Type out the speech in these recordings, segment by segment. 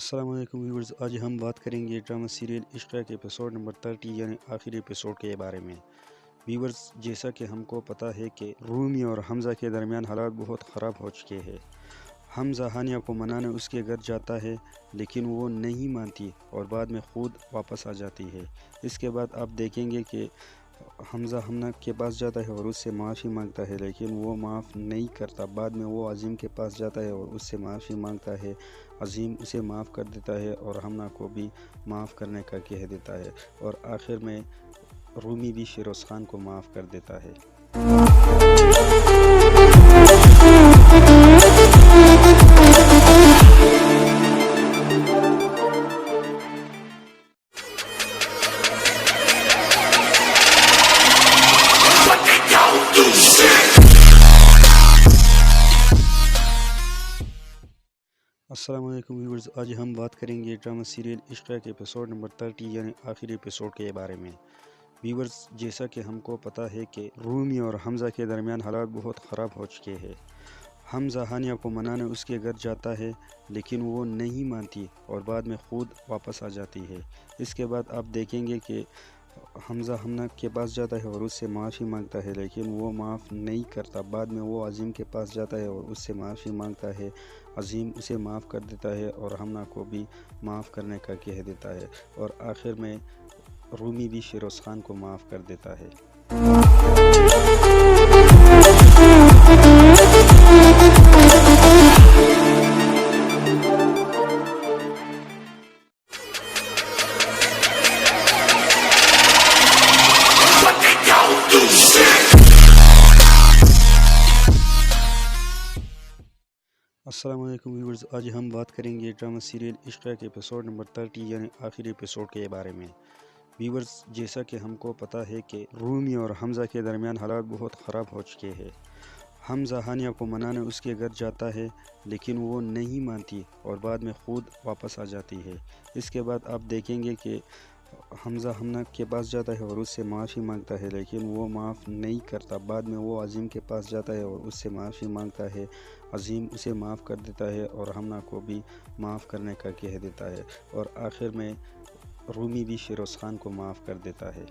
السلام علیکم ویورز، آج ہم بات کریں گے ڈرامہ سیریل عشقہ کے ایپیسوڈ نمبر 30 یعنی آخری ایپیسوڈ کے بارے میں۔ ویورز، جیسا کہ ہم کو پتہ ہے کہ رومی اور حمزہ کے درمیان حالات بہت خراب ہو چکے ہیں۔ حمزہ ہانیہ کو منانے اس کے گھر جاتا ہے لیکن وہ نہیں مانتی اور بعد میں خود واپس آ جاتی ہے۔ اس کے بعد آپ دیکھیں گے کہ حمزہ ہمنہ کے پاس جاتا ہے اور اس سے معافی مانگتا ہے لیکن وہ معاف نہیں کرتا۔ بعد میں وہ عظیم کے پاس جاتا ہے اور اس سے معافی مانگتا ہے۔ عظیم اسے معاف کر دیتا ہے اور ہمنہ کو بھی معاف کرنے کا کہہ دیتا ہے، اور آخر میں رومی بھی فیروز خان کو معاف کر دیتا ہے۔ السلام علیکم ویورز، آج ہم بات کریں گے ڈرامہ سیریل عشقہ کے ایپیسوڈ نمبر 30 یعنی آخری ایپیسوڈ کے بارے میں۔ ویورز، جیسا کہ ہم کو پتہ ہے کہ رومی اور حمزہ کے درمیان حالات بہت خراب ہو چکے ہیں۔ حمزہ ہانیہ کو منانے اس کے گھر جاتا ہے لیکن وہ نہیں مانتی اور بعد میں خود واپس آ جاتی ہے۔ اس کے بعد آپ دیکھیں گے کہ حمزہ ہمنہ کے پاس جاتا ہے اور اس سے معافی مانگتا ہے لیکن وہ معاف نہیں کرتا۔ بعد میں وہ عظیم کے پاس جاتا ہے اور اس سے معافی مانگتا ہے۔ عظیم اسے معاف کر دیتا ہے اور ہمنہ کو بھی معاف کرنے کا کہہ دیتا ہے، اور آخر میں رومی بھی فیروز خان کو معاف کر دیتا ہے۔ السلام علیکم ویورز، آج ہم بات کریں گے ڈرامہ سیریل عشقہ کے ایپیسوڈ نمبر 30 یعنی آخری ایپیسوڈ کے بارے میں۔ ویورز، جیسا کہ ہم کو پتہ ہے کہ رومی اور حمزہ کے درمیان حالات بہت خراب ہو چکے ہیں۔ حمزہ ہانیہ کو منانے اس کے گھر جاتا ہے لیکن وہ نہیں مانتی اور بعد میں خود واپس آ جاتی ہے۔ اس کے بعد آپ دیکھیں گے کہ حمزہ ہمنہ کے پاس جاتا ہے اور اس سے معافی مانگتا ہے لیکن وہ معاف نہیں کرتا۔ بعد میں وہ عظیم کے پاس جاتا ہے اور اس سے معافی مانگتا ہے۔ عظیم اسے معاف کر دیتا ہے اور ہمنہ کو بھی معاف کرنے کا کہہ دیتا ہے، اور آخر میں رومی بھی فیروز خان کو معاف کر دیتا ہے۔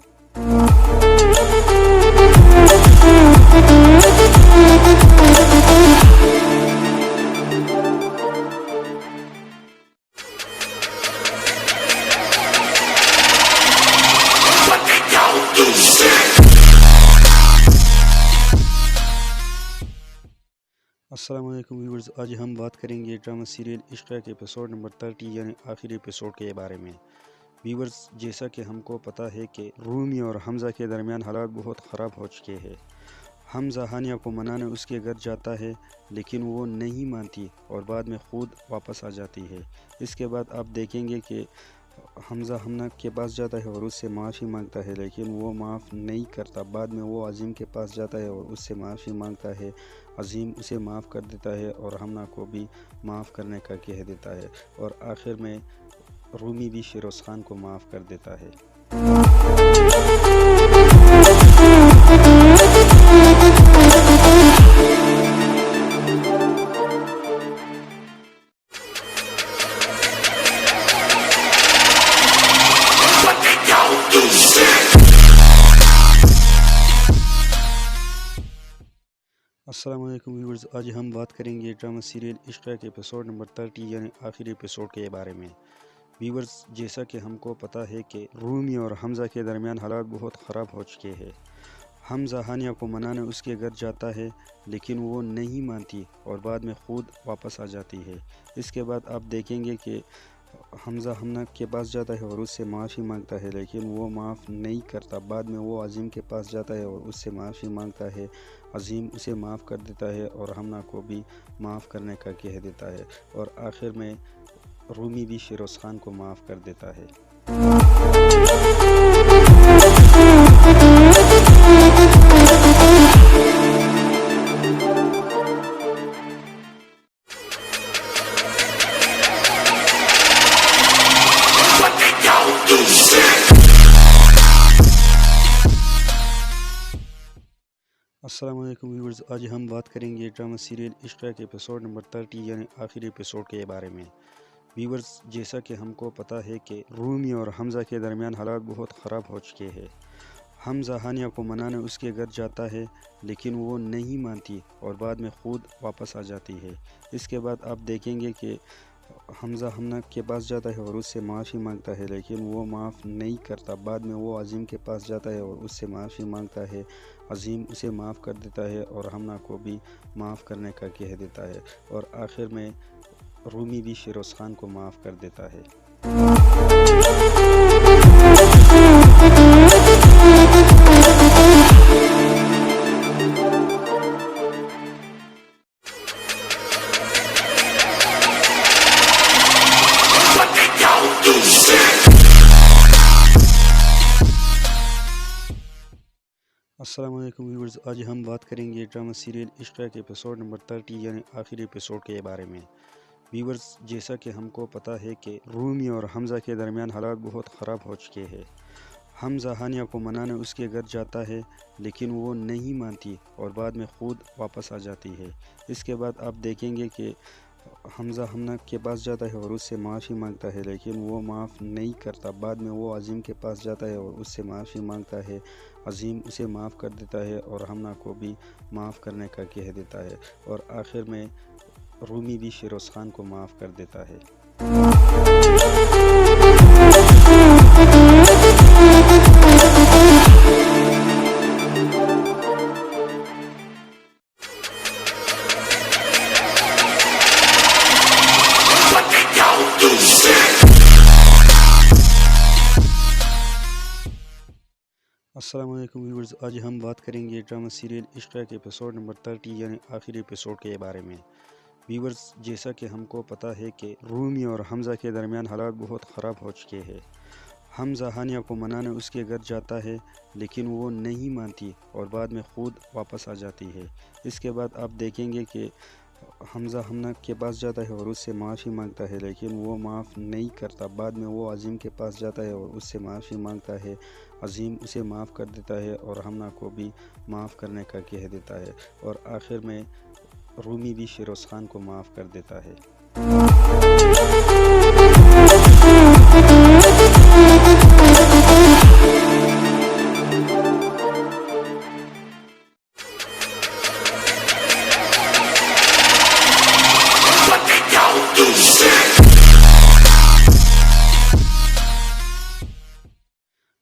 السلام علیکم ویورز، آج ہم بات کریں گے ڈرامہ سیریل عشقہ کے ایپیسوڈ نمبر 30 یعنی آخری ایپیسوڈ کے بارے میں۔ ویورز، جیسا کہ ہم کو پتہ ہے کہ رومی اور حمزہ کے درمیان حالات بہت خراب ہو چکے ہیں۔ حمزہ ہانیہ کو منانے اس کے گھر جاتا ہے لیکن وہ نہیں مانتی اور بعد میں خود واپس آ جاتی ہے۔ اس کے بعد آپ دیکھیں گے کہ حمزہ ہمنہ کے پاس جاتا ہے اور اس سے معافی مانگتا ہے لیکن وہ معاف نہیں کرتا۔ بعد میں وہ عظیم کے پاس جاتا ہے اور اس سے معافی مانگتا ہے۔ عظیم اسے معاف کر دیتا ہے اور ہمنہ کو بھی معاف کرنے کا کہہ دیتا ہے، اور آخر میں رومی بھی فیروز خان کو معاف کر دیتا ہے۔ السلام علیکم ویورز، آج ہم بات کریں گے ڈرامہ سیریل عشقہ کے ایپیسوڈ نمبر 30 یعنی آخری ایپیسوڈ کے بارے میں۔ ویورز، جیسا کہ ہم کو پتہ ہے کہ رومی اور حمزہ کے درمیان حالات بہت خراب ہو چکے ہیں۔ حمزہ ہانیہ کو منانے اس کے گھر جاتا ہے لیکن وہ نہیں مانتی اور بعد میں خود واپس آ جاتی ہے۔ اس کے بعد آپ دیکھیں گے کہ حمزہ ہمنہ کے پاس جاتا ہے اور اس سے معافی مانگتا ہے لیکن وہ معاف نہیں کرتا۔ بعد میں وہ عظیم کے پاس جاتا ہے اور اس سے معافی مانگتا ہے۔ عظیم اسے معاف کر دیتا ہے اور ہمنہ کو بھی معاف کرنے کا کہہ دیتا ہے، اور آخر میں رومی بھی فیروز خان کو معاف کر دیتا ہے۔ السلام علیکم ویورز، آج ہم بات کریں گے ڈرامہ سیریل عشقہ کے ایپیسوڈ نمبر 30 یعنی آخری ایپیسوڈ کے بارے میں۔ ویورز جیسا کہ ہم کو پتہ ہے کہ رومی اور حمزہ کے درمیان حالات بہت خراب ہو چکے ہیں۔ حمزہ ہانیہ کو منانے اس کے گھر جاتا ہے لیکن وہ نہیں مانتی اور بعد میں خود واپس آ جاتی ہے۔ اس کے بعد آپ دیکھیں گے کہ حمزہ ہمنا کے پاس جاتا ہے اور اس سے معافی مانگتا ہے لیکن وہ معاف نہیں کرتا۔ بعد میں وہ عظیم کے پاس جاتا ہے اور اس سے معافی مانگتا ہے۔ عظیم اسے معاف کر دیتا ہے اور ہمنا کو بھی معاف کرنے کا کہہ دیتا ہے، اور آخر میں رومی بھی فیروز خان کو معاف کر دیتا ہے۔ السلام علیکم ویورز، آج ہم بات کریں گے ڈرامہ سیریل عشقیہ کے ایپیسوڈ نمبر 30 یعنی آخری ایپیسوڈ کے بارے میں۔ ویورز جیسا کہ ہم کو پتہ ہے کہ رومی اور حمزہ کے درمیان حالات بہت خراب ہو چکے ہیں۔ حمزہ ہانیہ کو منانے اس کے گھر جاتا ہے لیکن وہ نہیں مانتی اور بعد میں خود واپس آ جاتی ہے۔ اس کے بعد آپ دیکھیں گے کہ حمزہ ہمنا کے پاس جاتا ہے اور اس سے معافی مانگتا ہے لیکن وہ معاف نہیں کرتا۔ بعد میں وہ عظیم کے پاس جاتا ہے اور اس سے معافی مانگتا ہے۔ عظیم اسے معاف کر دیتا ہے اور ہمنا کو بھی معاف کرنے کا کہہ دیتا ہے، اور آخر میں رومی بھی فیروز خان کو معاف کر دیتا ہے۔ السلام علیکم ویورز، آج ہم بات کریں گے ڈرامہ سیریل عشقیہ کے ایپیسوڈ نمبر 30 یعنی آخری ایپیسوڈ کے بارے میں۔ ویورز جیسا کہ ہم کو پتہ ہے کہ رومی اور حمزہ کے درمیان حالات بہت خراب ہو چکے ہیں۔ حمزہ ہانیہ کو منانے اس کے گھر جاتا ہے لیکن وہ نہیں مانتی اور بعد میں خود واپس آ جاتی ہے۔ اس کے بعد آپ دیکھیں گے کہ حمزہ ہمنا کے پاس جاتا ہے اور اس سے معافی مانگتا ہے لیکن وہ معاف نہیں کرتا۔ بعد میں وہ عظیم کے پاس جاتا ہے اور اس سے معافی مانگتا ہے۔ عظیم اسے معاف کر دیتا ہے اور ہمنا کو بھی معاف کرنے کا کہہ دیتا ہے، اور آخر میں رومی بھی فیروز خان کو معاف کر دیتا ہے۔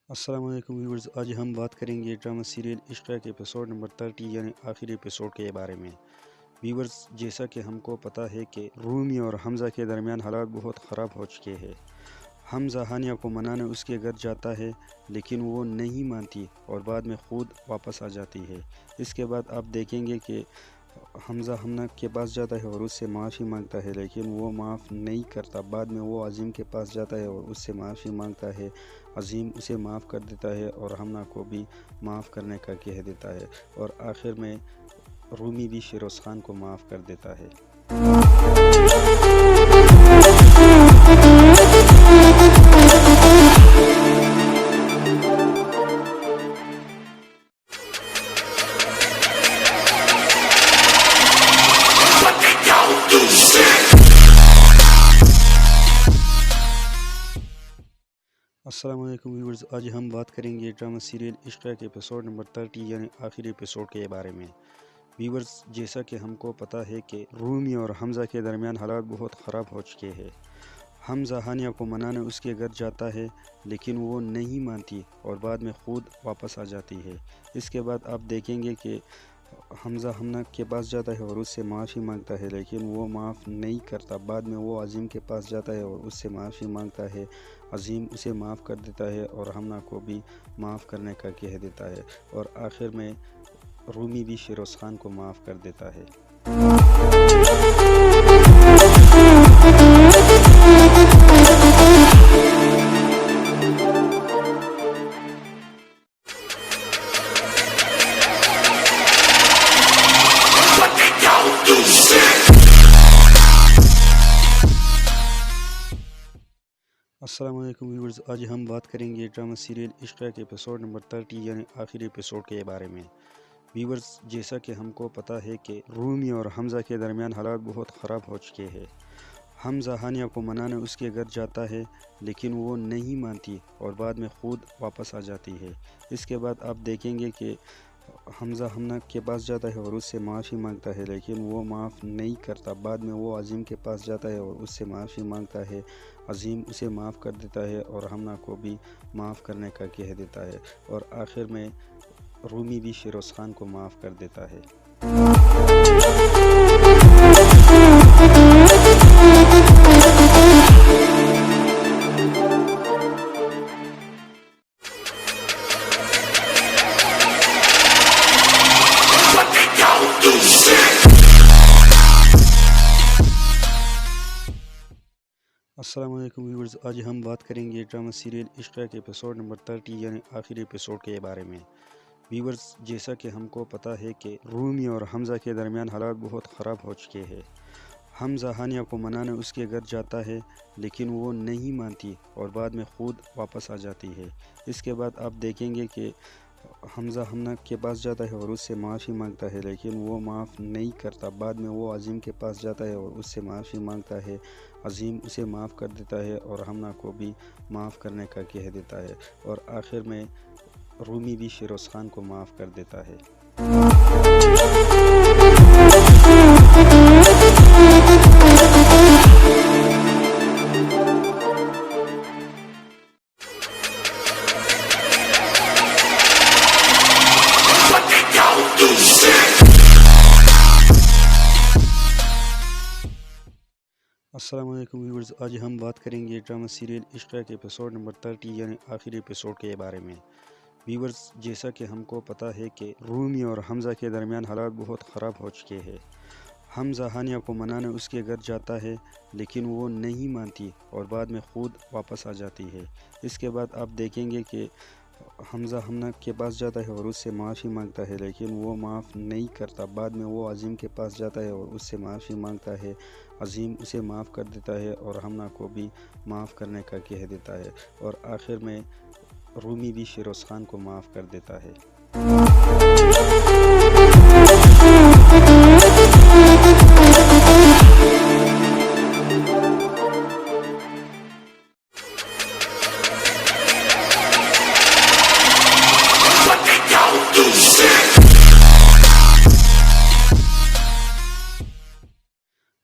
السلام علیکم ویورز، آج ہم بات کریں گے ڈرامہ سیریل عشقیہ کے ایپیسوڈ نمبر 30 یعنی آخری ایپیسوڈ کے بارے میں۔ ویورز جیسا کہ ہم کو پتہ ہے کہ رومی اور حمزہ کے درمیان حالات بہت خراب ہو چکے ہیں۔ حمزہ ہانیہ کو منانے اس کے گھر جاتا ہے لیکن وہ نہیں مانتی اور بعد میں خود واپس آ جاتی ہے۔ اس کے بعد آپ دیکھیں گے کہ حمزہ ہمنا کے پاس جاتا ہے اور اس سے معافی مانگتا ہے لیکن وہ معاف نہیں کرتا۔ بعد میں وہ عظیم کے پاس جاتا ہے اور اس سے معافی مانگتا ہے۔ عظیم اسے معاف کر دیتا ہے اور ہمنا کو بھی معاف کرنے کا کہہ دیتا ہے، اور آخر میں رومی بھی فیروز خان کو معاف کر دیتا ہے۔ السلام علیکم ویورز، آج ہم بات کریں گے ڈرامہ سیریل عشقیہ کے ایپیسوڈ نمبر 30 یعنی آخری ایپیسوڈ کے بارے میں۔ ویورز جیسا کہ ہم کو پتہ ہے کہ رومی اور حمزہ کے درمیان حالات بہت خراب ہو چکے ہیں۔ حمزہ ہانیہ کو منانے اس کے گھر جاتا ہے لیکن وہ نہیں مانتی اور بعد میں خود واپس آ جاتی ہے۔ اس کے بعد آپ دیکھیں گے کہ حمزہ ہمنا کے پاس جاتا ہے اور اس سے معافی مانگتا ہے لیکن وہ معاف نہیں کرتا۔ بعد میں وہ عظیم کے پاس جاتا ہے اور اس سے معافی مانگتا ہے۔ عظیم اسے معاف کر دیتا ہے اور ہمنا کو بھی معاف کرنے کا کہہ دیتا ہے، اور آخر میں رومی بھی فیروز خان کو معاف کر دیتا ہے۔ السلام علیکم ویورز، آج ہم بات کریں گے ڈرامہ سیریل عشقیہ کے ایپیسوڈ نمبر 30 یعنی آخری ایپیسوڈ کے بارے میں۔ ویورز جیسا کہ ہم کو پتہ ہے کہ رومی اور حمزہ کے درمیان حالات بہت خراب ہو چکے ہیں۔ حمزہ ہانیہ کو منانے اس کے گھر جاتا ہے لیکن وہ نہیں مانتی اور بعد میں خود واپس آ جاتی ہے۔ اس کے بعد آپ دیکھیں گے کہ حمزہ ہمنا کے پاس جاتا ہے اور اس سے معافی مانگتا ہے لیکن وہ معاف نہیں کرتا۔ بعد میں وہ عظیم کے پاس جاتا ہے اور اس سے معافی مانگتا ہے۔ عظیم اسے معاف کر دیتا ہے اور ہمنا کو بھی معاف کرنے کا کہہ دیتا ہے، اور آخر میں رومی بھی فیروز خان کو معاف کر دیتا ہے۔ السلام علیکم ویورز، آج ہم بات کریں گے ڈرامہ سیریل عشقیہ کے ایپیسوڈ نمبر 30 یعنی آخری ایپیسوڈ کے بارے میں۔ ویورز، جیسا کہ ہم کو پتہ ہے کہ رومی اور حمزہ کے درمیان حالات بہت خراب ہو چکے ہیں۔ حمزہ ہانیہ کو منانے اس کے گھر جاتا ہے لیکن وہ نہیں مانتی اور بعد میں خود واپس آ جاتی ہے۔ اس کے بعد آپ دیکھیں گے کہ حمزہ ہمنا کے پاس جاتا ہے اور اس سے معافی مانگتا ہے لیکن وہ معاف نہیں کرتا۔ بعد میں وہ عظیم کے پاس جاتا ہے اور اس سے معافی مانگتا ہے۔ عظیم اسے معاف کر دیتا ہے اور ہمنا کو بھی معاف کرنے کا کہہ دیتا ہے، اور آخر میں رومی بھی فیروز خان کو معاف کر دیتا ہے۔ السلام علیکم ویورز، آج ہم بات کریں گے ڈرامہ سیریل عشقیہ کے ایپیسوڈ نمبر 30 یعنی آخری ایپیسوڈ کے بارے میں۔ ویورز، جیسا کہ ہم کو پتہ ہے کہ رومی اور حمزہ کے درمیان حالات بہت خراب ہو چکے ہیں۔ حمزہ ہانیہ کو منانے اس کے گھر جاتا ہے لیکن وہ نہیں مانتی اور بعد میں خود واپس آ جاتی ہے۔ اس کے بعد آپ دیکھیں گے کہ حمزہ ہمنا کے پاس جاتا ہے اور اس سے معافی مانگتا ہے لیکن وہ معاف نہیں کرتا۔ بعد میں وہ عظیم کے پاس جاتا ہے اور اس سے معافی مانگتا ہے۔ عظیم اسے معاف کر دیتا ہے اور ہمنا کو بھی معاف کرنے کا کہہ دیتا ہے، اور آخر میں رومی بھی فیروز خان کو معاف کر دیتا ہے۔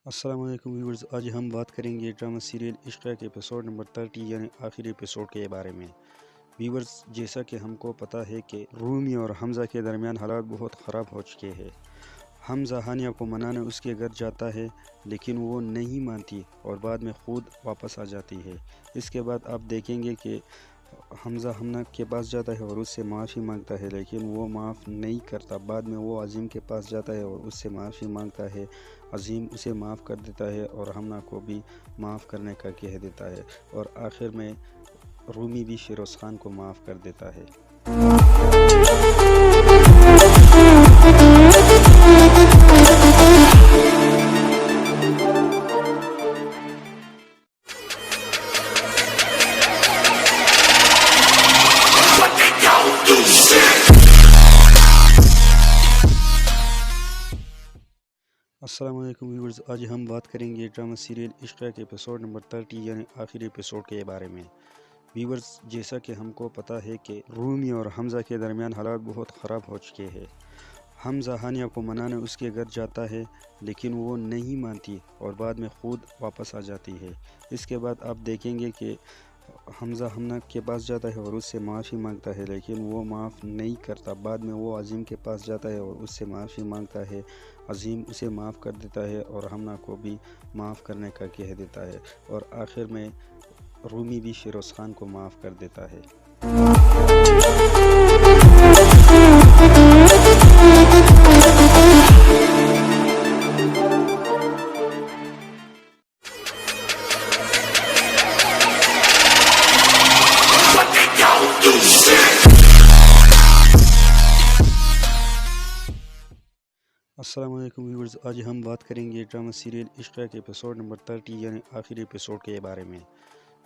السلام علیکم ویورز، آج ہم بات کریں گے ڈرامہ سیریل عشقیہ کے ایپیسوڈ نمبر 30 یعنی آخری ایپیسوڈ کے بارے میں۔ ویورز، جیسا کہ ہم کو پتہ ہے کہ رومی اور حمزہ کے درمیان حالات بہت خراب ہو چکے ہیں۔ حمزہ ہانیہ کو منانے اس کے گھر جاتا ہے لیکن وہ نہیں مانتی اور بعد میں خود واپس آ جاتی ہے۔ اس کے بعد آپ دیکھیں گے کہ حمزہ ہمنا کے پاس جاتا ہے اور اس سے معافی مانگتا ہے لیکن وہ معاف نہیں کرتا۔ بعد میں وہ عظیم کے پاس جاتا ہے اور اس سے معافی مانگتا ہے۔ عظیم اسے معاف کر دیتا ہے اور ہمنا کو بھی معاف کرنے کا کہہ دیتا ہے، اور آخر میں رومی بھی فیروز خان کو معاف کر دیتا ہے۔ السلام علیکم ویورز، آج ہم بات کریں گے ڈرامہ سیریل عشقیہ کے ایپیسوڈ نمبر 30 یعنی آخری ایپیسوڈ کے بارے میں۔ ویورز، جیسا کہ ہم کو پتہ ہے کہ رومی اور حمزہ کے درمیان حالات بہت خراب ہو چکے ہیں۔ حمزہ ہانیہ کو منانے اس کے گھر جاتا ہے لیکن وہ نہیں مانتی اور بعد میں خود واپس آ جاتی ہے۔ اس کے بعد آپ دیکھیں گے کہ حمزہ ہمنا کے پاس جاتا ہے اور اس سے معافی مانگتا ہے لیکن وہ معاف نہیں کرتا۔ بعد میں وہ عظیم کے پاس جاتا ہے اور اس سے معافی مانگتا ہے۔ عظیم اسے معاف کر دیتا ہے اور ہمنا کو بھی معاف کرنے کا کہہ دیتا ہے، اور آخر میں رومی بھی فیروز خان کو معاف کر دیتا ہے۔ السلام علیکم ویورز، آج ہم بات کریں گے ڈرامہ سیریل عشقیہ کے ایپیسوڈ نمبر 30 یعنی آخری ایپیسوڈ کے بارے میں۔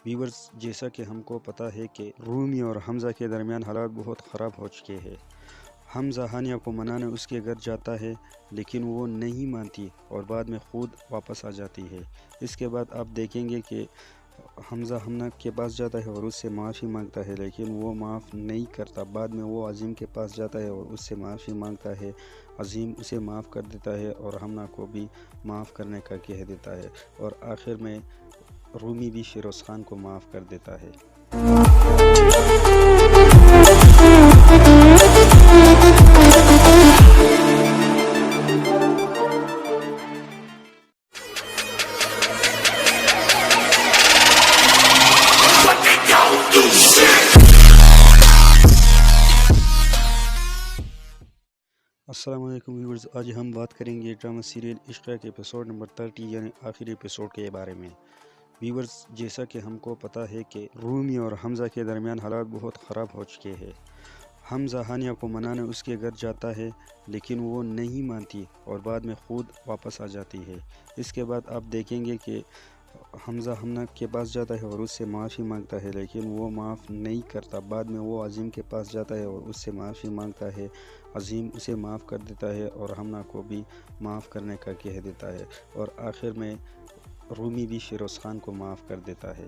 ویورز، جیسا کہ ہم کو پتہ ہے کہ رومی اور حمزہ کے درمیان حالات بہت خراب ہو چکے ہیں۔ حمزہ ہانیہ کو منانے اس کے گھر جاتا ہے لیکن وہ نہیں مانتی اور بعد میں خود واپس آ جاتی ہے۔ اس کے بعد آپ دیکھیں گے کہ حمزہ ہمنہ کے پاس جاتا ہے اور اس سے معافی مانگتا ہے لیکن وہ معاف نہیں کرتا۔ بعد میں وہ عظیم کے پاس جاتا ہے اور اس سے معافی مانگتا ہے۔ عظیم اسے معاف کر دیتا ہے اور ہمنہ کو بھی معاف کرنے کا کہہ دیتا ہے، اور آخر میں رومی بھی فیروز خان کو معاف کر دیتا ہے۔ السلام علیکم ویورز، آج ہم بات کریں گے ڈرامہ سیریل عشقیہ کے ایپیسوڈ نمبر 30 یعنی آخری ایپیسوڈ کے بارے میں۔ ویورز، جیسا کہ ہم کو پتہ ہے کہ رومی اور حمزہ کے درمیان حالات بہت خراب ہو چکے ہیں۔ حمزہ ہانیہ کو منانے اس کے گھر جاتا ہے لیکن وہ نہیں مانتی اور بعد میں خود واپس آ جاتی ہے۔ اس کے بعد آپ دیکھیں گے کہ حمزہ ہمنہ کے پاس جاتا ہے اور اس سے معافی مانگتا ہے لیکن وہ معاف نہیں کرتا۔ بعد میں وہ عظیم کے پاس جاتا ہے اور اس سے معافی مانگتا ہے۔ عظیم اسے معاف کر دیتا ہے اور ہمنہ کو بھی معاف کرنے کا کہہ دیتا ہے، اور آخر میں رومی بھی فیروز خان کو معاف کر دیتا ہے۔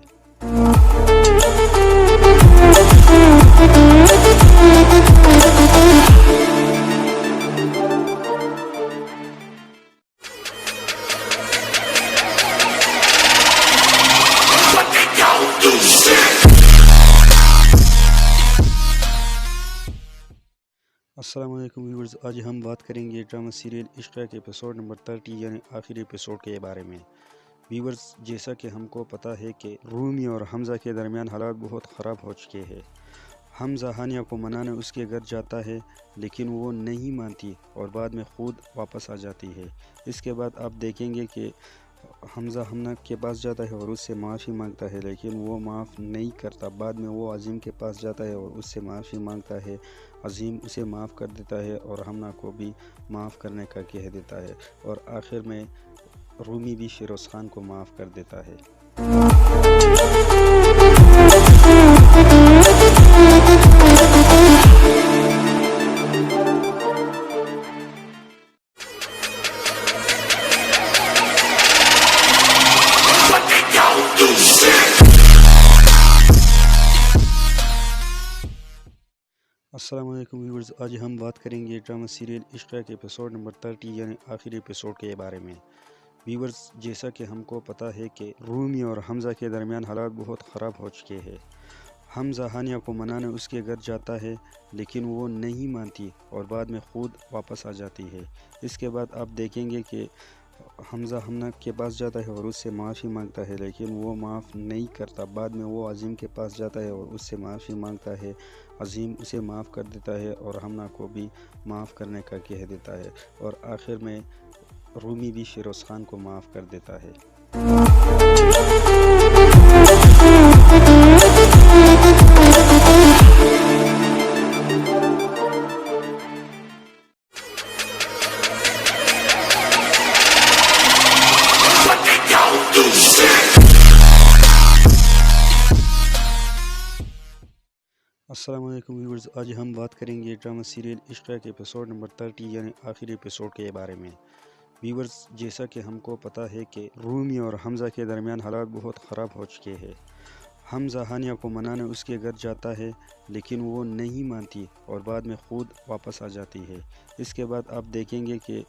السلام علیکم ویورز، آج ہم بات کریں گے ڈرامہ سیریل عشقیہ کے ایپیسوڈ نمبر 30 یعنی آخری ایپیسوڈ کے بارے میں۔ ویورز، جیسا کہ ہم کو پتہ ہے کہ رومی اور حمزہ کے درمیان حالات بہت خراب ہو چکے ہیں۔ حمزہ ہانیہ کو منانے اس کے گھر جاتا ہے لیکن وہ نہیں مانتی اور بعد میں خود واپس آ جاتی ہے۔ اس کے بعد آپ دیکھیں گے کہ حمزہ ہمنہ کے پاس جاتا ہے اور اس سے معافی مانگتا ہے لیکن وہ معاف نہیں کرتا۔ بعد میں وہ عظیم کے پاس جاتا ہے اور اس سے معافی مانگتا ہے۔ عظیم اسے معاف کر دیتا ہے اور ہمنہ کو بھی معاف کرنے کا کہہ دیتا ہے، اور آخر میں رومی بھی فیروز خان کو معاف کر دیتا ہے۔ السلام علیکم ویورز، آج ہم بات کریں گے ڈرامہ سیریل عشقیہ کے ایپیسوڈ نمبر 30 یعنی آخری ایپیسوڈ کے بارے میں۔ ویورز، جیسا کہ ہم کو پتہ ہے کہ رومی اور حمزہ کے درمیان حالات بہت خراب ہو چکے ہیں۔ حمزہ ہانیہ کو منانے اس کے گھر جاتا ہے لیکن وہ نہیں مانتی اور بعد میں خود واپس آ جاتی ہے۔ اس کے بعد آپ دیکھیں گے کہ حمزہ ہمنہ کے پاس جاتا ہے اور اس سے معافی مانگتا ہے لیکن وہ معاف نہیں کرتا۔ بعد میں وہ عظیم کے پاس جاتا ہے اور اس سے معافی مانگتا ہے۔ عظیم اسے معاف کر دیتا ہے اور ہمنہ کو بھی معاف کرنے کا کہہ دیتا ہے، اور آخر میں رومی بھی فیروز خان کو معاف کر دیتا ہے۔ السلام علیکم ویورز، آج ہم بات کریں گے ڈرامہ سیریل عشقیہ کے ایپیسوڈ نمبر 30 یعنی آخری ایپیسوڈ کے بارے میں۔ ویورز، جیسا کہ ہم کو پتہ ہے کہ رومی اور حمزہ کے درمیان حالات بہت خراب ہو چکے ہیں۔ حمزہ ہانیہ کو منانے اس کے گھر جاتا ہے لیکن وہ نہیں مانتی اور بعد میں خود واپس آ جاتی ہے۔ اس کے بعد آپ دیکھیں گے کہ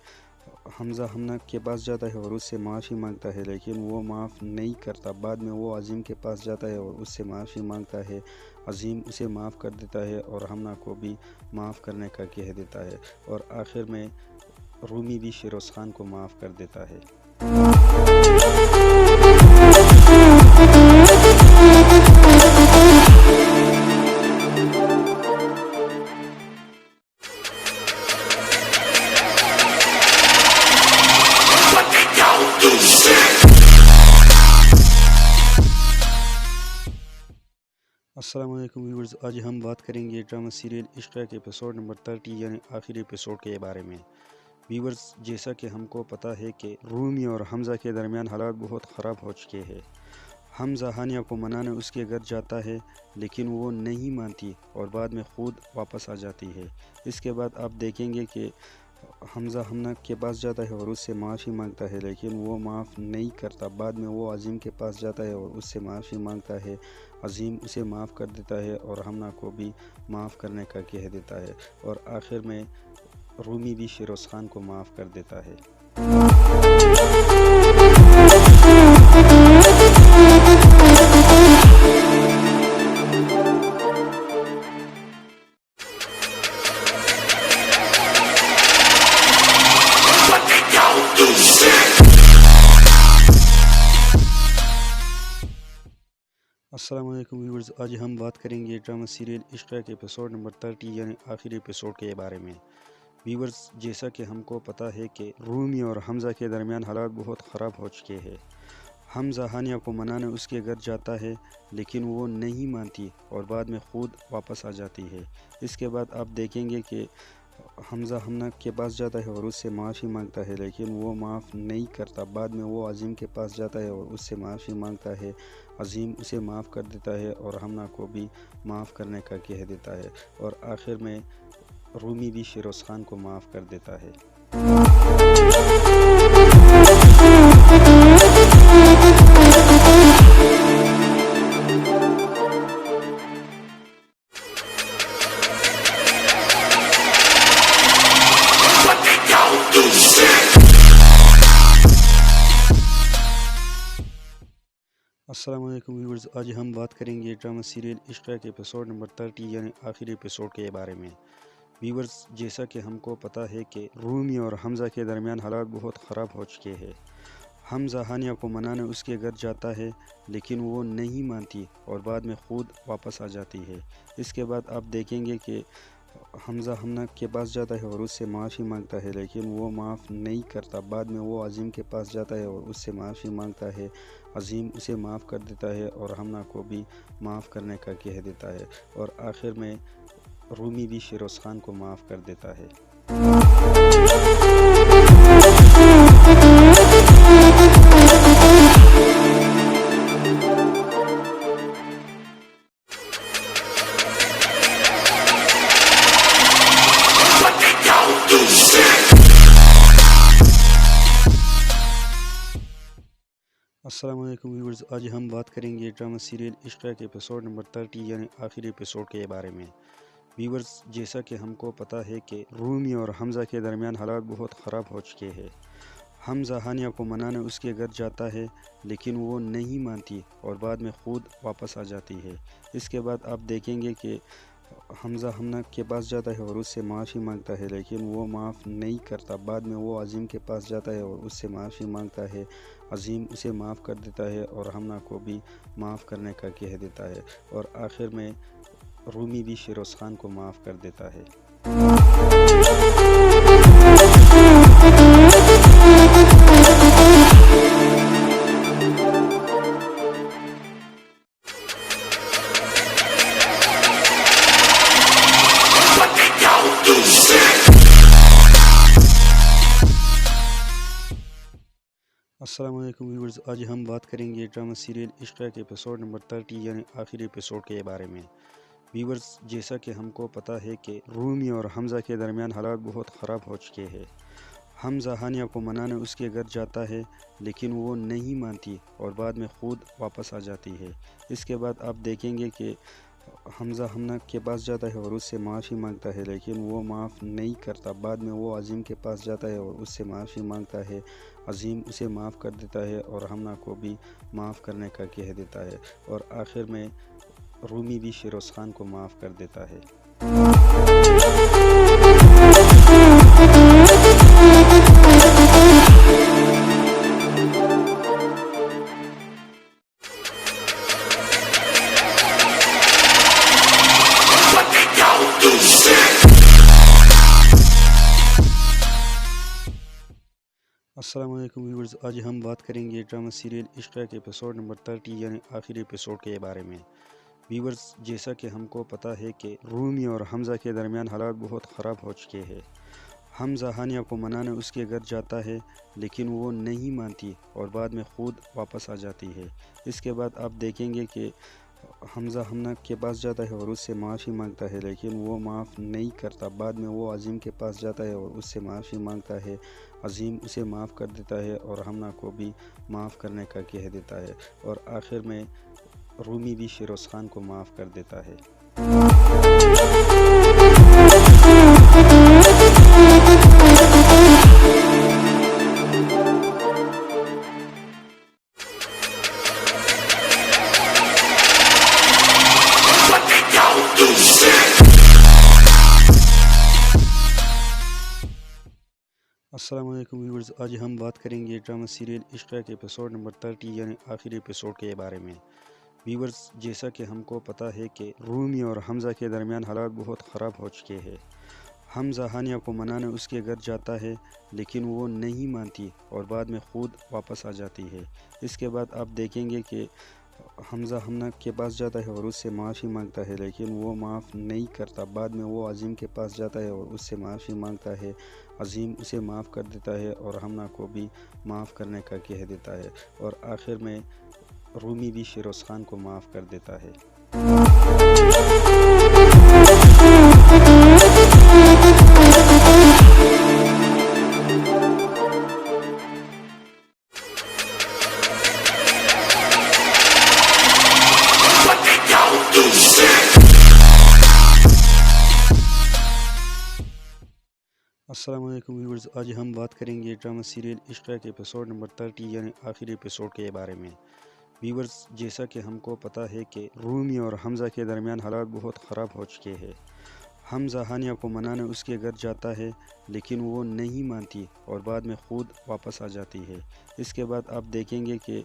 حمزہ ہمنہ کے پاس جاتا ہے اور اس سے معافی مانگتا ہے لیکن وہ معاف نہیں کرتا۔ بعد میں وہ عظیم کے پاس جاتا ہے اور اس سے معافی مانگتا ہے۔ عظیم اسے معاف کر دیتا ہے اور ہمنہ کو بھی معاف کرنے کا کہہ دیتا ہے، اور آخر میں رومی بھی فیروز خان کو معاف کر دیتا ہے۔ السلام علیکم ویورز، آج ہم بات کریں گے ڈرامہ سیریل عشقیہ کے ایپیسوڈ نمبر 30 یعنی آخری ایپیسوڈ کے بارے میں۔ ویورز، جیسا کہ ہم کو پتہ ہے کہ رومی اور حمزہ کے درمیان حالات بہت خراب ہو چکے ہیں۔ حمزہ ہانیہ کو منانے اس کے گھر جاتا ہے لیکن وہ نہیں مانتی اور بعد میں خود واپس آ جاتی ہے۔ اس کے بعد آپ دیکھیں گے کہ حمزہ ہمنہ کے پاس جاتا ہے اور اس سے معافی مانگتا ہے لیکن وہ معاف نہیں کرتا۔ بعد میں وہ عظیم کے پاس جاتا ہے اور اس سے معافی مانگتا ہے۔ عظیم اسے معاف کر دیتا ہے اور ہمنہ کو بھی معاف کرنے کا کہہ دیتا ہے، اور آخر میں رومی بھی فیروز خان کو معاف کر دیتا ہے۔ السلام علیکم ویورز، آج ہم بات کریں گے ڈرامہ سیریل عشقیہ کے ایپیسوڈ نمبر 30 یعنی آخری ایپیسوڈ کے بارے میں۔ ویورز، جیسا کہ ہم کو پتہ ہے کہ رومی اور حمزہ کے درمیان حالات بہت خراب ہو چکے ہیں۔ حمزہ ہانیہ کو منانے اس کے گھر جاتا ہے لیکن وہ نہیں مانتی اور بعد میں خود واپس آ جاتی ہے۔ اس کے بعد آپ دیکھیں گے کہ حمزہ ہمنہ کے پاس جاتا ہے اور اس سے معافی مانگتا ہے لیکن وہ معاف نہیں کرتا۔ بعد میں وہ عظیم کے پاس جاتا ہے اور اس سے معافی مانگتا ہے۔ عظیم اسے معاف کر دیتا ہے اور ہمنہ کو بھی معاف کرنے کا کہہ دیتا ہے، اور آخر میں رومی بھی فیروز خان کو معاف کر دیتا ہے۔ السلام علیکم ویورز، آج ہم بات کریں گے ڈرامہ سیریل عشقیہ کے ایپیسوڈ نمبر 30 یعنی آخری ایپیسوڈ کے بارے میں۔ ویورز، جیسا کہ ہم کو پتہ ہے کہ رومی اور حمزہ کے درمیان حالات بہت خراب ہو چکے ہیں۔ حمزہ ہانیہ کو منانے اس کے گھر جاتا ہے لیکن وہ نہیں مانتی اور بعد میں خود واپس آ جاتی ہے۔ اس کے بعد آپ دیکھیں گے کہ حمزہ ہمنہ کے پاس جاتا ہے اور اس سے معافی مانگتا ہے لیکن وہ معاف نہیں کرتا۔ بعد میں وہ عظیم کے پاس جاتا ہے اور اس سے معافی مانگتا ہے۔ عظیم اسے معاف کر دیتا ہے اور ہمنہ کو بھی معاف کرنے کا کہہ دیتا ہے، اور آخر میں رومی بھی فیروز خان کو معاف کر دیتا ہے۔ السلام علیکم ویورز، آج ہم بات کریں گے ڈرامہ سیریل عشقیہ کے ایپیسوڈ نمبر 30 یعنی آخری ایپیسوڈ کے بارے میں۔ ویورز، جیسا کہ ہم کو پتہ ہے کہ رومی اور حمزہ کے درمیان حالات بہت خراب ہو چکے ہیں۔ حمزہ ہانیہ کو منانے اس کے گھر جاتا ہے لیکن وہ نہیں مانتی اور بعد میں خود واپس آ جاتی ہے۔ اس کے بعد آپ دیکھیں گے کہ حمزہ ہمنہ کے پاس جاتا ہے اور اس سے معافی مانگتا ہے لیکن وہ معاف نہیں کرتا۔ بعد میں وہ عظیم کے پاس جاتا ہے اور اس سے معافی مانگتا ہے۔ عظیم اسے معاف کر دیتا ہے اور ہمنہ کو بھی معاف کرنے کا کہہ دیتا ہے، اور آخر میں رومی بھی فیروز خان کو معاف کر دیتا ہے۔ السلام علیکم ویورز، آج ہم بات کریں گے ڈرامہ سیریل عشقیہ کے ایپیسوڈ نمبر 30 یعنی آخری ایپیسوڈ کے بارے میں۔ ویورز، جیسا کہ ہم کو پتہ ہے کہ رومی اور حمزہ کے درمیان حالات بہت خراب ہو چکے ہیں۔ حمزہ ہانیہ کو منانے اس کے گھر جاتا ہے لیکن وہ نہیں مانتی اور بعد میں خود واپس آ جاتی ہے۔ اس کے بعد آپ دیکھیں گے کہ حمزہ ہمنہ کے پاس جاتا ہے اور اس سے معافی مانگتا ہے لیکن وہ معاف نہیں کرتا۔ بعد میں وہ عظیم کے پاس جاتا ہے اور اس سے معافی مانگتا ہے۔ عظیم اسے معاف کر دیتا ہے اور ہمنہ کو بھی معاف کرنے کا کہہ دیتا ہے، اور آخر میں رومی بھی فیروز خان کو معاف کر دیتا ہے۔ السلام علیکم ویورز، آج ہم بات کریں گے ڈرامہ سیریل عشقیہ کے ایپیسوڈ نمبر 30 یعنی آخری ایپیسوڈ کے بارے میں۔ ویورز، جیسا کہ ہم کو پتہ ہے کہ رومی اور حمزہ کے درمیان حالات بہت خراب ہو چکے ہیں۔ حمزہ ہانیہ کو منانے اس کے گھر جاتا ہے لیکن وہ نہیں مانتی اور بعد میں خود واپس آ جاتی ہے۔ اس کے بعد آپ دیکھیں گے کہ حمزہ ہمنہ کے پاس جاتا ہے اور اس سے معافی مانگتا ہے لیکن وہ معاف نہیں کرتا۔ بعد میں وہ عظیم کے پاس جاتا ہے اور اس سے معافی مانگتا ہے۔ عظیم اسے معاف کر دیتا ہے اور ہمنہ کو بھی معاف کرنے کا کہہ دیتا ہے، اور آخر میں رومی بھی فیروز خان کو معاف کر دیتا ہے۔ السلام علیکم ویورز، آج ہم بات کریں گے ڈرامہ سیریل عشقہ کے ایپیسوڈ نمبر 30 یعنی آخری ایپیسوڈ کے بارے میں۔ ویورز، جیسا کہ ہم کو پتہ ہے کہ رومی اور حمزہ کے درمیان حالات بہت خراب ہو چکے ہیں۔ حمزہ ہانیہ کو منانے اس کے گھر جاتا ہے لیکن وہ نہیں مانتی اور بعد میں خود واپس آ جاتی ہے۔ اس کے بعد آپ دیکھیں گے کہ حمزہ ہمنہ کے پاس جاتا ہے اور اس سے معافی مانگتا ہے لیکن وہ معاف نہیں کرتا۔ بعد میں وہ عظیم کے پاس جاتا ہے اور اس سے معافی مانگتا ہے۔ عظیم اسے معاف کر دیتا ہے اور ہمنہ کو بھی معاف کرنے کا کہہ دیتا ہے، اور آخر میں رومی بھی فیروز خان کو معاف کر دیتا ہے۔ السلام علیکم ویورز، آج ہم بات کریں گے ڈرامہ سیریل عشقہ کے ایپیسوڈ نمبر 30 یعنی آخری ایپیسوڈ کے بارے میں۔ ویورز، جیسا کہ ہم کو پتہ ہے کہ رومی اور حمزہ کے درمیان حالات بہت خراب ہو چکے ہیں۔ حمزہ ہانیہ کو منانے اس کے گھر جاتا ہے لیکن وہ نہیں مانتی اور بعد میں خود واپس آ جاتی ہے۔ اس کے بعد آپ دیکھیں گے کہ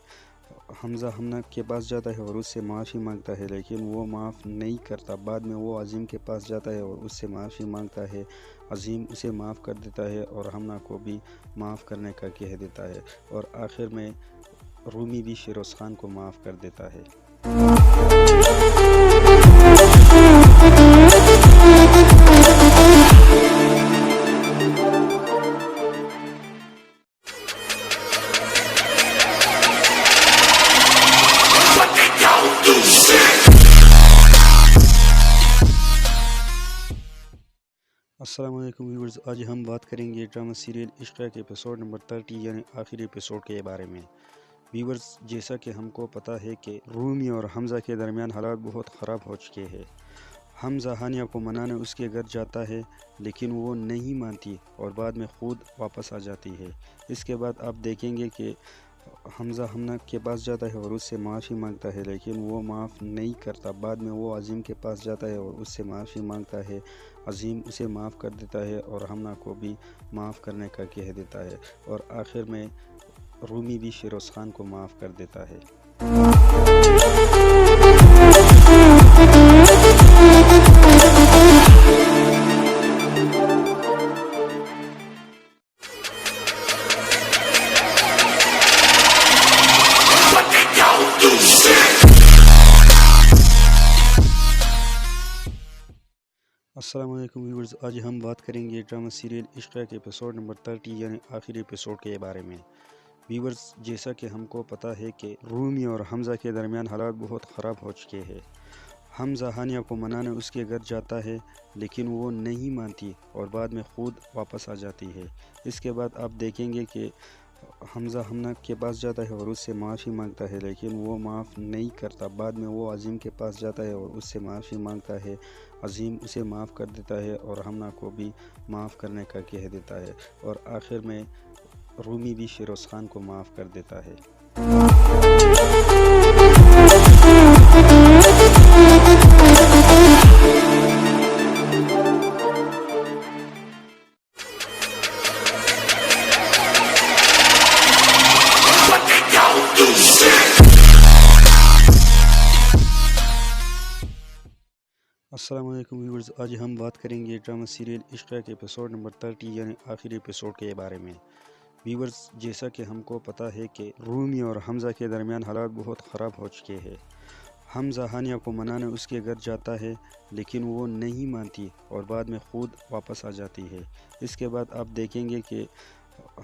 حمزہ ہمنہ کے پاس جاتا ہے اور اس سے معافی مانگتا ہے لیکن وہ معاف نہیں کرتا۔ بعد میں وہ عظیم کے پاس جاتا ہے اور اس سے معافی مانگتا ہے۔ عظیم اسے معاف کر دیتا ہے اور ہمنہ کو بھی معاف کرنے کا کہہ دیتا ہے، اور آخر میں رومی بھی فیروز خان کو معاف کر دیتا ہے۔ السلام علیکم ویورز، آج ہم بات کریں گے ڈرامہ سیریل عشقہ کے ایپیسوڈ نمبر 30 یعنی آخری ایپیسوڈ کے بارے میں۔ ویورز، جیسا کہ ہم کو پتہ ہے کہ رومی اور حمزہ کے درمیان حالات بہت خراب ہو چکے ہیں۔ حمزہ ہانیہ کو منانے اس کے گھر جاتا ہے لیکن وہ نہیں مانتی اور بعد میں خود واپس آ جاتی ہے۔ اس کے بعد آپ دیکھیں گے کہ حمزہ ہمنہ کے پاس جاتا ہے اور اس سے معافی مانگتا ہے لیکن وہ معاف نہیں کرتا۔ بعد میں وہ عظیم کے پاس جاتا ہے اور اس سے معافی مانگتا ہے۔ عظیم اسے معاف کر دیتا ہے اور ہمنہ کو بھی معاف کرنے کا کہہ دیتا ہے، اور آخر میں رومی بھی فیروز خان کو معاف کر دیتا ہے۔ السلام علیکم ویورز، آج ہم بات کریں گے ڈرامہ سیریل عشقہ کے ایپیسوڈ نمبر 30 یعنی آخری ایپیسوڈ کے بارے میں۔ ویورز، جیسا کہ ہم کو پتہ ہے کہ رومی اور حمزہ کے درمیان حالات بہت خراب ہو چکے ہیں۔ حمزہ ہانیہ کو منانے اس کے گھر جاتا ہے لیکن وہ نہیں مانتی اور بعد میں خود واپس آ جاتی ہے۔ اس کے بعد آپ دیکھیں گے کہ حمزہ ہمنہ کے پاس جاتا ہے اور اس سے معافی مانگتا ہے لیکن وہ معاف نہیں کرتا۔ بعد میں وہ عظیم کے پاس جاتا ہے اور اس سے معافی مانگتا ہے۔ عظیم اسے معاف کر دیتا ہے اور ہمنہ کو بھی معاف کرنے کا کہہ دیتا ہے، اور آخر میں رومی بھی فیروز خان کو معاف کر دیتا ہے۔ السلام علیکم ویورز، آج ہم بات کریں گے ڈرامہ سیریل عشقہ کے ایپیسوڈ نمبر 30 یعنی آخری ایپیسوڈ کے بارے میں۔ ویورز، جیسا کہ ہم کو پتہ ہے کہ رومی اور حمزہ کے درمیان حالات بہت خراب ہو چکے ہیں۔ حمزہ ہانیہ کو منانے اس کے گھر جاتا ہے لیکن وہ نہیں مانتی اور بعد میں خود واپس آ جاتی ہے۔ اس کے بعد آپ دیکھیں گے کہ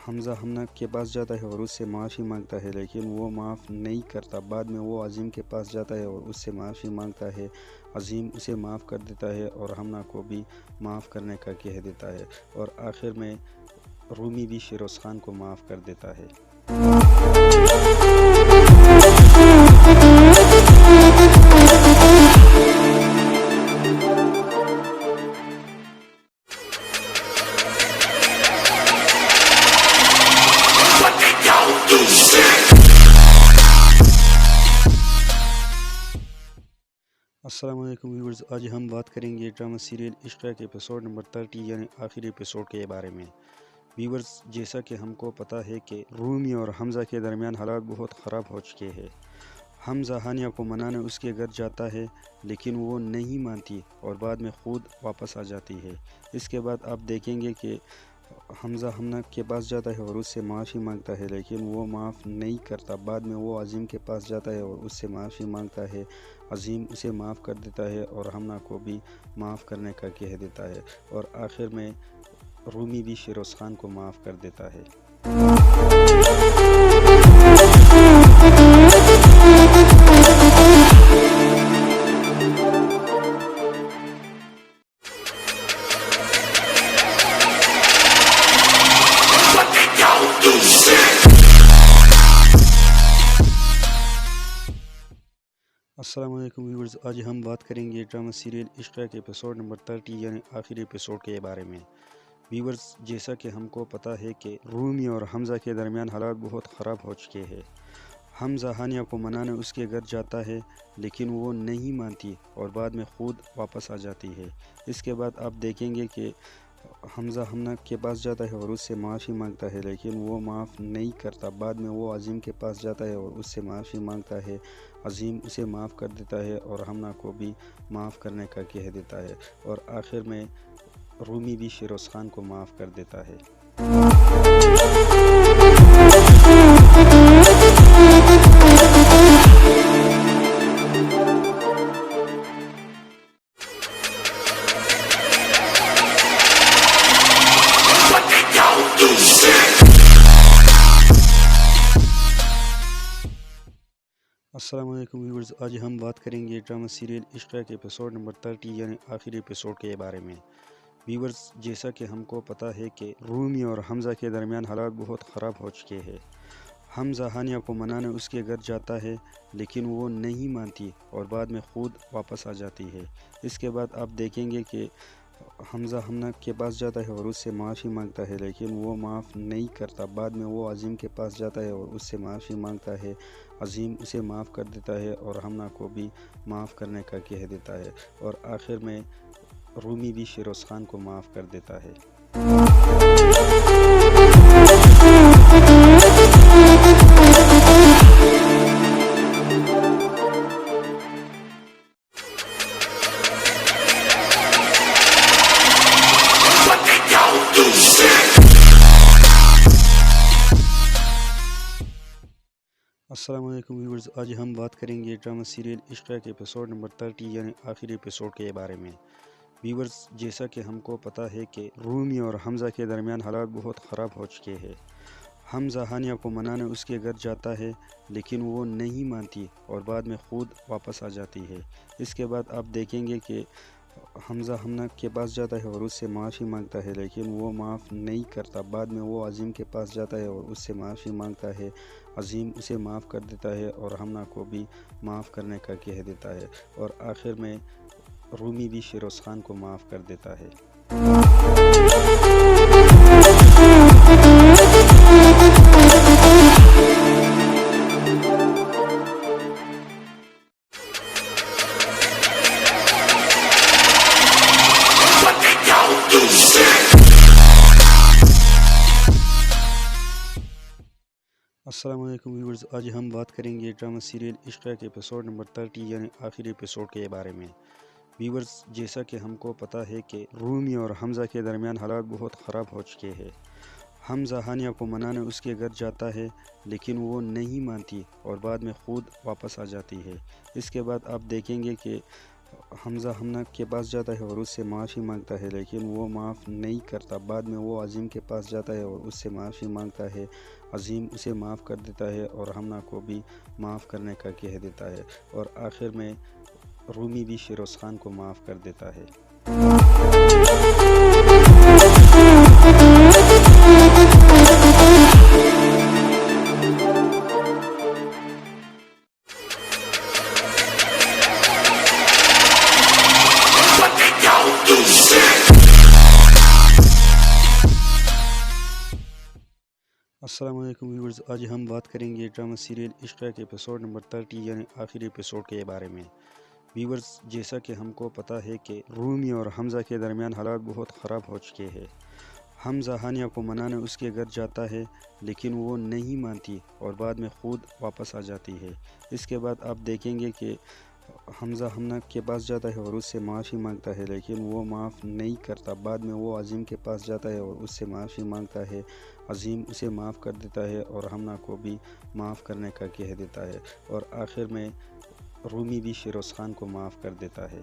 حمزہ ہمنہ کے پاس جاتا ہے اور اس سے معافی مانگتا ہے لیکن وہ معاف نہیں کرتا۔ بعد میں وہ عظیم کے پاس جاتا ہے اور اس سے معافی مانگتا ہے۔ عظیم اسے معاف کر دیتا ہے اور ہمنہ کو بھی معاف کرنے کا کہہ دیتا ہے، اور آخر میں رومی بھی فیروز خان کو معاف کر دیتا ہے۔ السلام علیکم ویورز، آج ہم بات کریں گے ڈرامہ سیریل عشقیہ کے ایپیسوڈ نمبر 30 یعنی آخری ایپیسوڈ کے بارے میں۔ ویورز، جیسا کہ ہم کو پتہ ہے کہ رومی اور حمزہ کے درمیان حالات بہت خراب ہو چکے ہیں۔ حمزہ ہانیہ کو منانے اس کے گھر جاتا ہے لیکن وہ نہیں مانتی اور بعد میں خود واپس آ جاتی ہے۔ اس کے بعد آپ دیکھیں گے کہ حمزہ ہمنہ کے پاس جاتا ہے اور اس سے معافی مانگتا ہے لیکن وہ معاف نہیں کرتا۔ بعد میں وہ عظیم کے پاس جاتا ہے اور اس سے معافی مانگتا ہے۔ عظیم اسے معاف کر دیتا ہے اور ہمنہ کو بھی معاف کرنے کا کہہ دیتا ہے، اور آخر میں رومی بھی فیروز خان کو معاف کر دیتا ہے۔ السلام علیکم ویورز، آج ہم بات کریں گے ڈرامہ سیریل عشقیہ کے ایپیسوڈ نمبر 30 یعنی آخری ایپیسوڈ کے بارے میں۔ ویورز، جیسا کہ ہم کو پتہ ہے کہ رومی اور حمزہ کے درمیان حالات بہت خراب ہو چکے ہیں۔ حمزہ ہانیہ کو منانے اس کے گھر جاتا ہے لیکن وہ نہیں مانتی اور بعد میں خود واپس آ جاتی ہے۔ اس کے بعد آپ دیکھیں گے کہ حمزہ ہمنہ کے پاس جاتا ہے اور اس سے معافی مانگتا ہے لیکن وہ معاف نہیں کرتا۔ بعد میں وہ عظیم کے پاس جاتا ہے اور اس سے معافی مانگتا ہے۔ عظیم اسے معاف کر دیتا ہے اور ہمنہ کو بھی معاف کرنے کا کہہ دیتا ہے، اور آخر میں رومی بھی فیروز خان کو معاف کر دیتا ہے۔ السلام علیکم ویورز، آج ہم بات کریں گے ڈرامہ سیریل عشقیہ کے ایپیسوڈ نمبر 30 یعنی آخری ایپیسوڈ کے بارے میں۔ ویورز، جیسا کہ ہم کو پتہ ہے کہ رومی اور حمزہ کے درمیان حالات بہت خراب ہو چکے ہیں۔ حمزہ ہانیہ کو منانے اس کے گھر جاتا ہے لیکن وہ نہیں مانتی اور بعد میں خود واپس آ جاتی ہے۔ اس کے بعد آپ دیکھیں گے کہ حمزہ ہمنہ کے پاس جاتا ہے اور اس سے معافی مانگتا ہے لیکن وہ معاف نہیں کرتا۔ بعد میں وہ عظیم کے پاس جاتا ہے اور اس سے معافی مانگتا ہے۔ عظیم اسے معاف کر دیتا ہے اور ہمنہ کو بھی معاف کرنے کا کہہ دیتا ہے، اور آخر میں رومی بھی فیروز خان کو معاف کر دیتا ہے۔ السلام علیکم ویورز، آج ہم بات کریں گے ڈرامہ سیریل عشقیہ کے ایپیسوڈ نمبر 30 یعنی آخری ایپیسوڈ کے بارے میں۔ ویورز، جیسا کہ ہم کو پتہ ہے کہ رومی اور حمزہ کے درمیان حالات بہت خراب ہو چکے ہیں۔ حمزہ ہانیہ کو منانے اس کے گھر جاتا ہے لیکن وہ نہیں مانتی اور بعد میں خود واپس آ جاتی ہے۔ اس کے بعد آپ دیکھیں گے کہ حمزہ ہمنہ کے پاس جاتا ہے اور اس سے معافی مانگتا ہے لیکن وہ معاف نہیں کرتا۔ بعد میں وہ عظیم کے پاس جاتا ہے اور اس سے معافی مانگتا ہے۔ عظیم اسے معاف کر دیتا ہے اور ہمنہ کو بھی معاف کرنے کا کہہ دیتا ہے، اور آخر میں رومی بھی فیروز خان کو معاف کر دیتا ہے۔ السلام علیکم ویورز، آج ہم بات کریں گے ڈرامہ سیریل عشقیہ کے ایپیسوڈ نمبر 30 یعنی آخری ایپیسوڈ کے بارے میں۔ ویورز، جیسا کہ ہم کو پتہ ہے کہ رومی اور حمزہ کے درمیان حالات بہت خراب ہو چکے ہیں۔ حمزہ ہانیہ کو منانے اس کے گھر جاتا ہے لیکن وہ نہیں مانتی اور بعد میں خود واپس آ جاتی ہے۔ اس کے بعد آپ دیکھیں گے کہ حمزہ ہمنہ کے پاس جاتا ہے اور اس سے معافی مانگتا ہے لیکن وہ معاف نہیں کرتا۔ بعد میں وہ عظیم کے پاس جاتا ہے اور اس سے معافی مانگتا ہے۔ عظیم اسے معاف کر دیتا ہے اور ہمنہ کو بھی معاف کرنے کا کہہ دیتا ہے، اور آخر میں رومی بھی فیروز خان کو معاف کر دیتا ہے۔ السلام علیکم ویورز، آج ہم بات کریں گے ڈرامہ سیریل عشقیہ کے ایپیسوڈ نمبر 30 یعنی آخری ایپیسوڈ کے بارے میں۔ ویورز، جیسا کہ ہم کو پتہ ہے کہ رومی اور حمزہ کے درمیان حالات بہت خراب ہو چکے ہیں۔ حمزہ ہانیہ کو منانے اس کے گھر جاتا ہے لیکن وہ نہیں مانتی اور بعد میں خود واپس آ جاتی ہے۔ اس کے بعد آپ دیکھیں گے کہ حمزہ ہمنہ کے پاس جاتا ہے اور اس سے معافی مانگتا ہے لیکن وہ معاف نہیں کرتا۔ بعد میں وہ عظیم کے پاس جاتا ہے اور اس سے معافی مانگتا ہے۔ عظیم اسے معاف کر دیتا ہے اور ہمنہ کو بھی معاف کرنے کا کہہ دیتا ہے، اور آخر میں رومی بھی فیروز خان کو معاف کر دیتا ہے۔